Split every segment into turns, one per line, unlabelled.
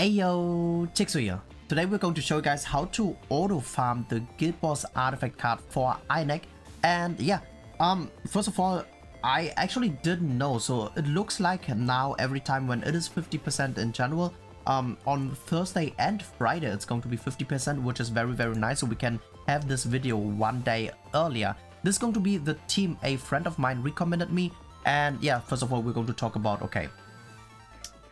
Ayo, Chiksua here. Today we're going to show you guys how to auto farm the Guild Boss artifact card for EINEK. And yeah, first of all, I actually didn't know. So it looks like now every time when it is 50% in general, on Thursday and Friday it's going to be 50%, which is very, very nice. So we can have this video one day earlier. This is going to be the team a friend of mine recommended me. And yeah, first of all, we're going to talk about, okay,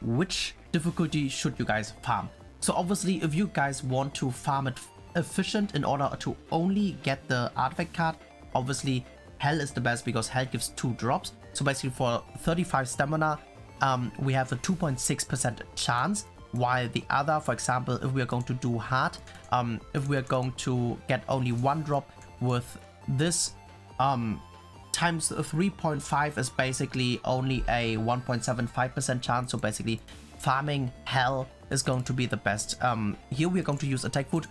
which difficulty should you guys farm? So obviously, if you guys want to farm it efficient in order to only get the artifact card, obviously Hell is the best because Hell gives 2 drops. So basically for 35 stamina, we have a 2.6% chance, while the other, for example, if we are going to do hard, if we are going to get only 1 drop with this, times 3.5 is basically only a 1.75% chance. So basically farming Hell is going to be the best. Here we are going to use attack food.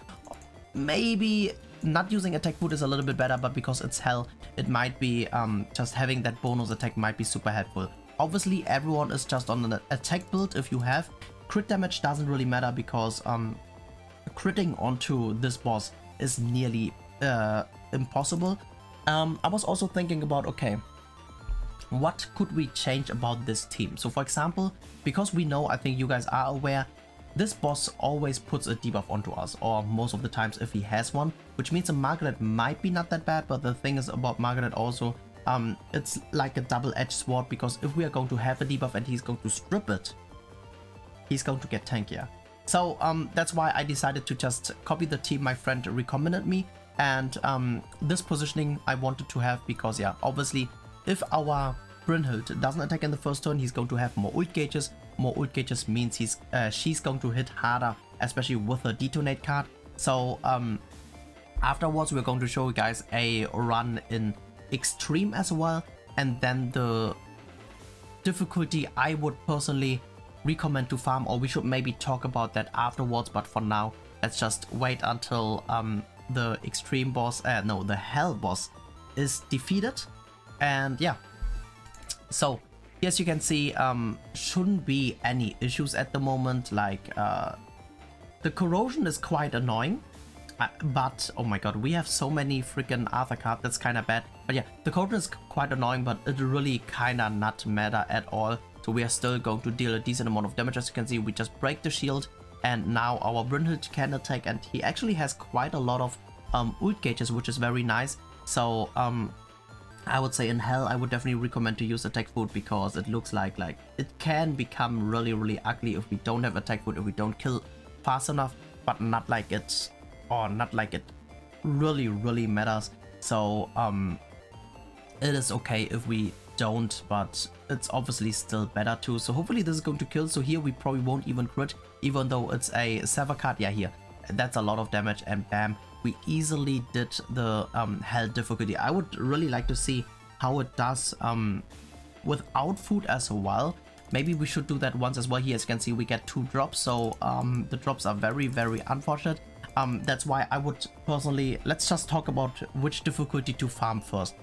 Maybe not using attack food is a little bit better, but because it's Hell, it might be just having that bonus attack might be super helpful. Obviously everyone is just on an attack build. If you have crit damage, doesn't really matter because critting onto this boss is nearly impossible. I was also thinking about, okay, what could we change about this team? So for example, because we know, I think you guys are aware, this boss always puts a debuff onto us, or most of the times if he has one, which means a Margaret might be not that bad. But the thing is about Margaret also, it's like a double-edged sword, because if we are going to have a debuff and he's going to strip it, he's going to get tankier. So that's why I decided to just copy the team my friend recommended me. And this positioning I wanted to have because, yeah, obviously if our Brynhild doesn't attack in the first turn, he's going to have more ult gauges. More ult gauges means she's going to hit harder, especially with her detonate card. So afterwards we're going to show you guys a run in extreme as well, and then the difficulty I would personally recommend to farm, or we should maybe talk about that afterwards. But for now, let's just wait until the extreme boss, no, the Hell boss is defeated. And yeah, so as you can see, shouldn't be any issues at the moment. Like the corrosion is quite annoying, but oh my god, we have so many freaking Arthur cards, that's kind of bad. But yeah, the corrosion is quite annoying, but it really kind of not matter at all. So we are still going to deal a decent amount of damage. As you can see, we just break the shield, and now our Brynhild can attack, and he actually has quite a lot of ult gauges, which is very nice. So I would say in Hell I would definitely recommend to use attack food, because it looks like it can become really, really ugly if we don't have attack food, if we don't kill fast enough, but not like it, or not like it really, really matters. So it is okay if we don't, but it's obviously still better too. So hopefully this is going to kill. So here we probably won't even crit, even though it's a Sever card. Yeah, here, that's a lot of damage, and bam, we easily did the Hell difficulty. I would really like to see how it does without food as well. Maybe we should do that once as well. Here, as you can see, we get 2 drops, so the drops are very, very unfortunate. That's why I would personally, let's just talk about which difficulty to farm first.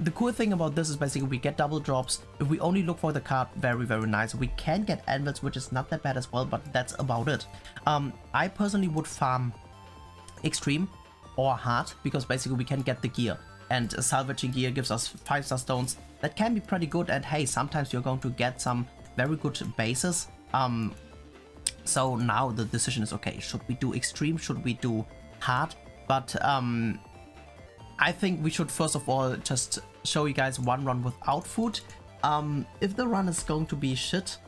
The cool thing about this is basically we get double drops. If we only look for the card, very, very nice. We can get anvils, which is not that bad as well, but that's about it. I personally would farm extreme or hard, because basically we can get the gear, and salvaging gear gives us 5-star stones. That can be pretty good, and hey, sometimes you're going to get some very good bases. So now the decision is, okay, should we do extreme, should we do hard? But I think we should first of all just show you guys one run without food. If the run is going to be shit,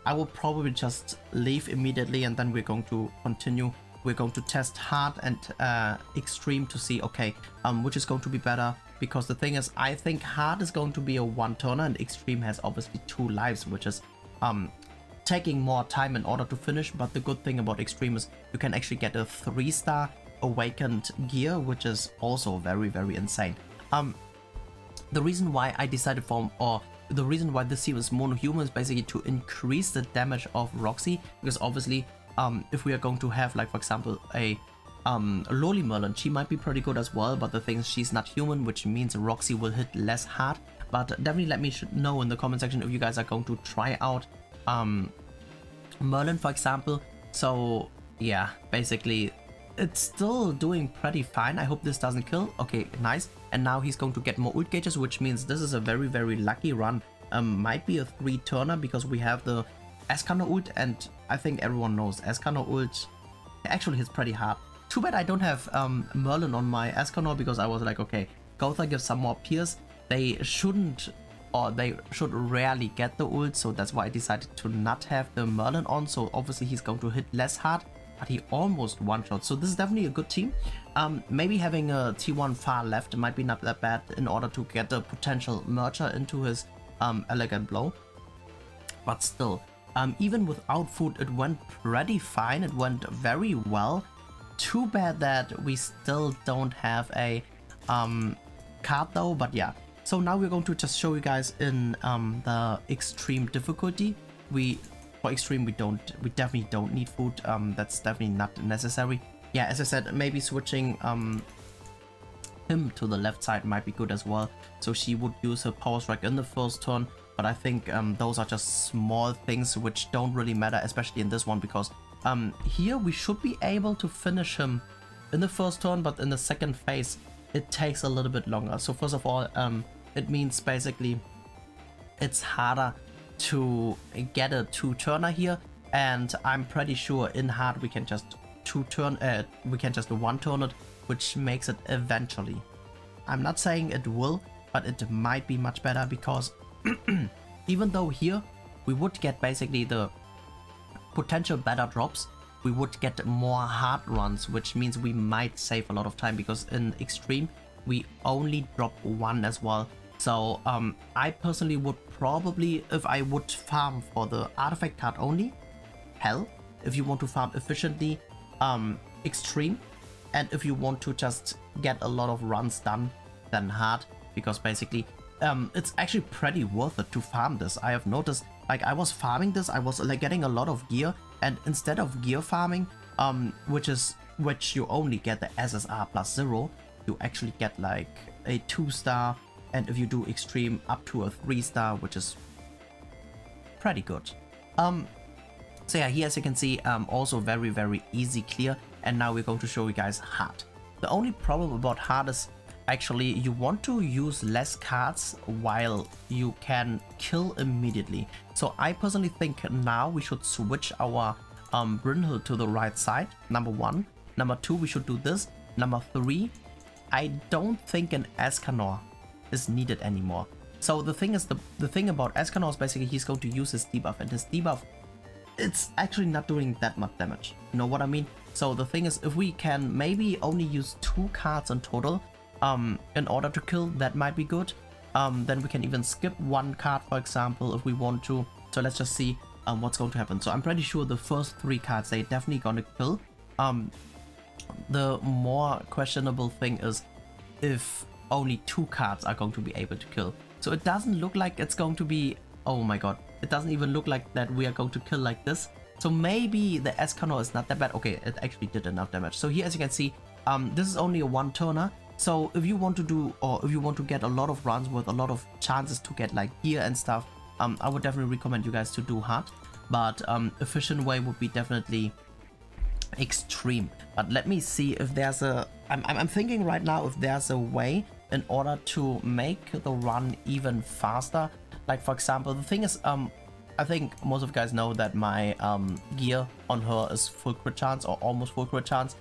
I will probably just leave immediately, and then we're going to continue. We're going to test hard and extreme to see, okay, which is going to be better. Because the thing is, I think hard is going to be a 1-turner, and extreme has obviously 2 lives, which is taking more time in order to finish. But the good thing about extreme is you can actually get a 3-star awakened gear, which is also very, very insane. The reason why I decided the reason why this team is mono-human is basically to increase the damage of Roxy, because obviously if we are going to have, like, for example, a Loli Merlin, she might be pretty good as well, but the thing is she's not human, which means Roxy will hit less hard. But definitely let me know in the comment section if you guys are going to try out Merlin, for example. So yeah, basically it's still doing pretty fine. I hope this doesn't kill. Okay, nice. And now he's going to get more ult gauges, which means this is a very, very lucky run. Might be a 3-turner because we have the Escanor ult, and I think everyone knows Escanor ult actually hits pretty hard. Too bad I don't have Merlin on my Escanor, because I was like, okay, Gotha gives some more pierce. They shouldn't, or they should rarely get the ult, so that's why I decided to not have the Merlin on. So obviously he's going to hit less hard, but he almost one-shot. So this is definitely a good team. Maybe having a T1 far left might be not that bad in order to get a potential merger into his elegant blow. But still, even without food, it went pretty fine. It went very well. Too bad that we still don't have a card though, but yeah. So now we're going to just show you guys in the extreme difficulty. For extreme we definitely don't need food. That's definitely not necessary. Yeah, as I said, maybe switching him to the left side might be good as well. So she would use her power strike in the first turn, but I think those are just small things which don't really matter, especially in this one, because here we should be able to finish him in the first turn, but in the second phase it takes a little bit longer. So first of all, it means basically it's harder to get a 2-turner here, and I'm pretty sure in hard we can just 1-turn it, which makes it eventually. I'm not saying it will, but it might be much better, because even though here we would get basically the potential better drops, we would get more hard runs, which means we might save a lot of time, because in extreme we only drop 1 as well. So I personally would probably, if I would farm for the artifact card only, hell. If you want to farm efficiently, extreme. And if you want to just get a lot of runs done, then hard, because basically it's actually pretty worth it to farm this. I have noticed, like, I was farming this, I was like getting a lot of gear, and instead of gear farming, which you only get the SSR plus 0, you actually get like a 2-star, and if you do extreme, up to a 3-star, which is pretty good. So yeah, here as you can see, also very, very easy clear. And now we're going to show you guys hard. The only problem about hard is actually you want to use less cards while you can kill immediately. So I personally think now we should switch our Brynhild to the right side, number 1. Number 2, we should do this. Number 3, I don't think an Escanor is needed anymore. So the thing is, the thing about Escanor is basically he's going to use his debuff, and his debuff, it's actually not doing that much damage. You know what I mean? So the thing is, if we can maybe only use 2 cards in total in order to kill, that might be good. Then we can even skip 1 card, for example, if we want to. So let's just see what's going to happen. So I'm pretty sure the first 3 cards, they're definitely gonna kill. The more questionable thing is if only 2 cards are going to be able to kill. So it doesn't look like it's going to be, oh my god, it doesn't even look like that we are going to kill like this. So maybe the Escanor is not that bad. Okay, it actually did enough damage. So here as you can see, this is only a 1-turner. So if you want to do, or if you want to get a lot of runs with a lot of chances to get like gear and stuff, I would definitely recommend you guys to do hard. But efficient way would be definitely extreme. But let me see if there's a, I'm thinking right now if there's a way in order to make the run even faster. Like for example, the thing is, I think most of you guys know that my gear on her is full crit chance, or almost full crit chance,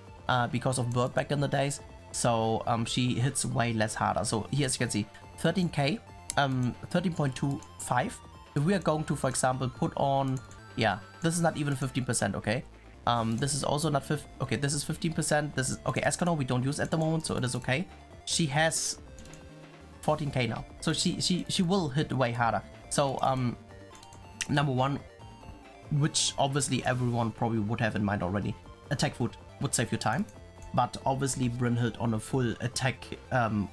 because of Bird back in the days. So she hits way less harder. So here as you can see, 13k, 13.25. If we are going to, for example, put on, yeah, this is not even 15%, okay? This is also not 50, okay, this is 15%, this is, okay, Escanor we don't use at the moment, so it is okay. She has 14k now, so she will hit way harder. So number 1, which obviously everyone probably would have in mind already, attack food would save you time, but obviously Brynhild on a full attack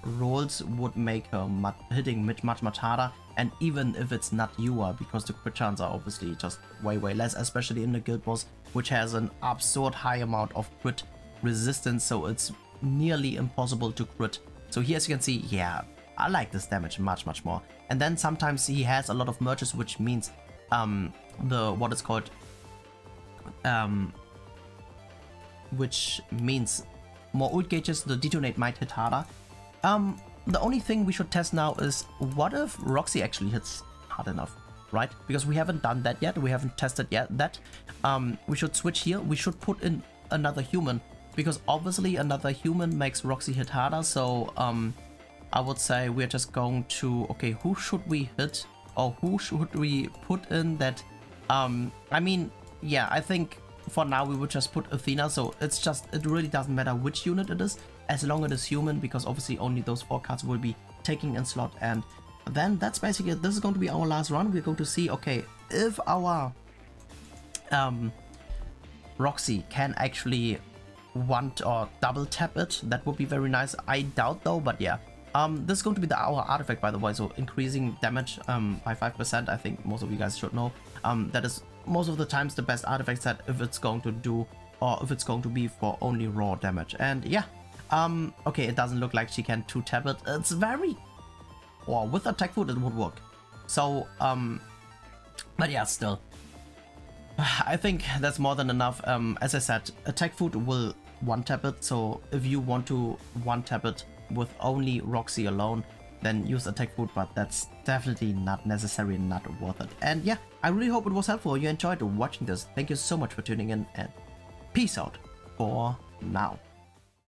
rolls would make her hitting much harder. And even if it's not Yua, because the crit chance are obviously just way less, especially in the guild boss, which has an absurd high amount of crit resistance, so it's nearly impossible to crit. So here as you can see, yeah, I like this damage much more. And then sometimes he has a lot of merges, which means the what is called which means more ult gauges, the detonate might hit harder. The only thing we should test now is what if Roxy actually hits hard enough, right? Because we haven't done that yet, we haven't tested yet that. We should switch here, we should put in another human, because obviously another human makes Roxy hit harder, so I would say we're just going to, okay, who should we hit, or who should we put in that, I mean, yeah, I think for now we would just put Athena, so it's just, it really doesn't matter which unit it is, as long as it is human, because obviously only those 4 cards will be taking in slot. And then that's basically it. This is going to be our last run. We're going to see, okay, if our Roxy can actually or double tap it, that would be very nice. I doubt though, but yeah. This is going to be our artifact, by the way, so increasing damage by 5%. I think most of you guys should know. That is most of the times the best artifact set if it's going to do, or if it's going to be for only raw damage. And yeah, okay, it doesn't look like she can 2-tap it. It's very, or with attack food it would work. So, but yeah, still, I think that's more than enough. As I said, attack food will 1-tap it, so if you want to 1-tap it with only Roxy alone, then use attack food, but that's definitely not necessary and not worth it. And yeah, I really hope it was helpful. You enjoyed watching this. Thank you so much for tuning in, and peace out for now.